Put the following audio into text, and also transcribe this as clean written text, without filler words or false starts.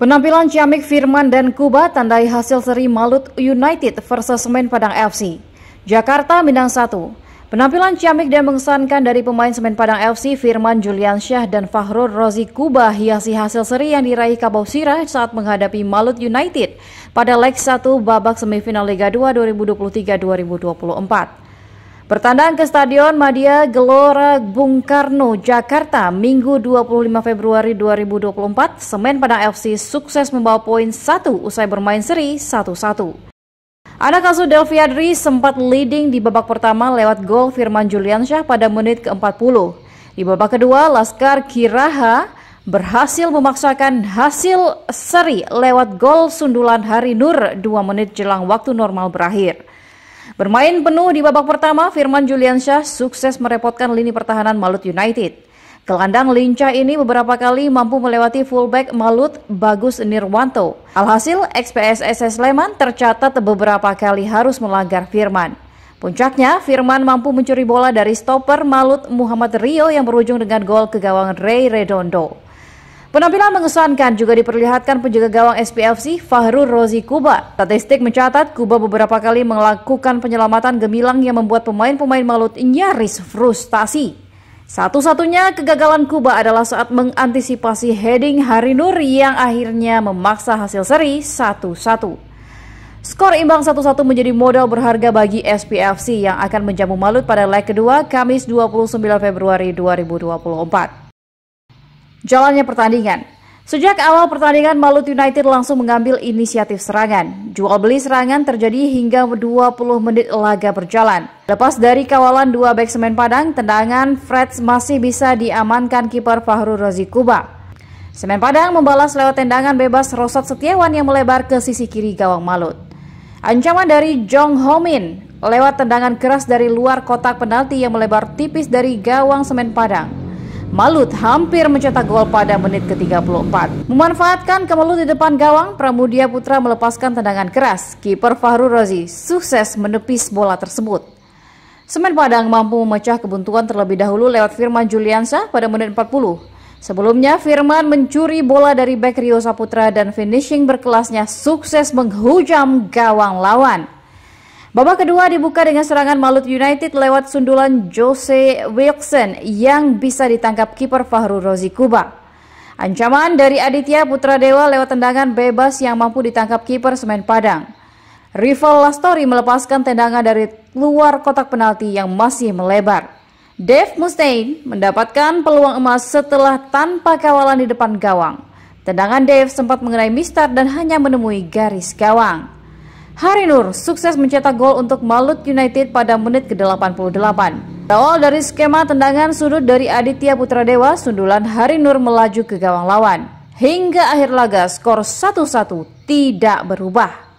Penampilan ciamik Firman dan Kuba tandai hasil seri Malut United versus Semen Padang FC. Jakarta Minang 1. Penampilan ciamik dan mengesankan dari pemain Semen Padang FC Firman Juliansyah dan Fahrul Rozi Kuba hiasi hasil seri yang diraih Kabau Sirah saat menghadapi Malut United pada leg 1 babak semifinal Liga 2 2023-2024. Bertandang ke Stadion Madia Gelora Bung Karno, Jakarta, Minggu 25 Februari 2024, Semen Padang FC sukses membawa poin 1 usai bermain seri 1-1. Anak asuh Delviadri sempat leading di babak pertama lewat gol Firman Juliansyah pada menit ke-40. Di babak kedua, Laskar Kiraha berhasil memaksakan hasil seri lewat gol sundulan Hari Nur 2 menit jelang waktu normal berakhir. Bermain penuh di babak pertama, Firman Juliansyah sukses merepotkan lini pertahanan Malut United. Gelandang lincah ini beberapa kali mampu melewati fullback Malut Bagus Nirwanto. Alhasil, XPSS Sleman tercatat beberapa kali harus melanggar Firman. Puncaknya, Firman mampu mencuri bola dari stopper Malut Muhammad Rio yang berujung dengan gol ke gawang Ray Redondo. Penampilan mengesankan juga diperlihatkan penjaga gawang SPFC Fahrul Rozi Kuba. Statistik mencatat Kuba beberapa kali melakukan penyelamatan gemilang yang membuat pemain-pemain Malut nyaris frustasi. Satu-satunya kegagalan Kuba adalah saat mengantisipasi heading Hari Nur yang akhirnya memaksa hasil seri 1-1. Skor imbang 1-1 menjadi modal berharga bagi SPFC yang akan menjamu Malut pada leg kedua Kamis 29 Februari 2024. Jalannya pertandingan. Sejak awal pertandingan, Malut United langsung mengambil inisiatif serangan. Jual beli serangan terjadi hingga 20 menit laga berjalan. Lepas dari kawalan dua bek Semen Padang, tendangan Freds masih bisa diamankan kiper Fahrul Rozi Kuba. Semen Padang membalas lewat tendangan bebas Rosat Setiawan yang melebar ke sisi kiri gawang Malut. Ancaman dari Jong Homin lewat tendangan keras dari luar kotak penalti yang melebar tipis dari gawang Semen Padang. Malut hampir mencetak gol pada menit ke-34. Memanfaatkan kemelut di depan gawang, Pramudia Putra melepaskan tendangan keras. Kiper Fahrul Rozi sukses menepis bola tersebut. Semen Padang mampu memecah kebuntuan terlebih dahulu lewat Firman Juliansyah pada menit 40. Sebelumnya, Firman mencuri bola dari bek Rio Saputra dan finishing berkelasnya sukses menghujam gawang lawan. Babak kedua dibuka dengan serangan Malut United lewat sundulan Jose Wilson yang bisa ditangkap kiper Fahrul Rozi Kuba. Ancaman dari Aditya Putra Dewa lewat tendangan bebas yang mampu ditangkap kiper Semen Padang. Rival Lastori melepaskan tendangan dari luar kotak penalti yang masih melebar. Dave Mustaine mendapatkan peluang emas setelah tanpa kawalan di depan gawang. Tendangan Dave sempat mengenai Mistar dan hanya menemui garis gawang. Hari Nur sukses mencetak gol untuk Malut United pada menit ke-88. Awal dari skema tendangan sudut dari Aditya Putra Dewa, sundulan Hari Nur melaju ke gawang lawan. Hingga akhir laga skor 1-1 tidak berubah.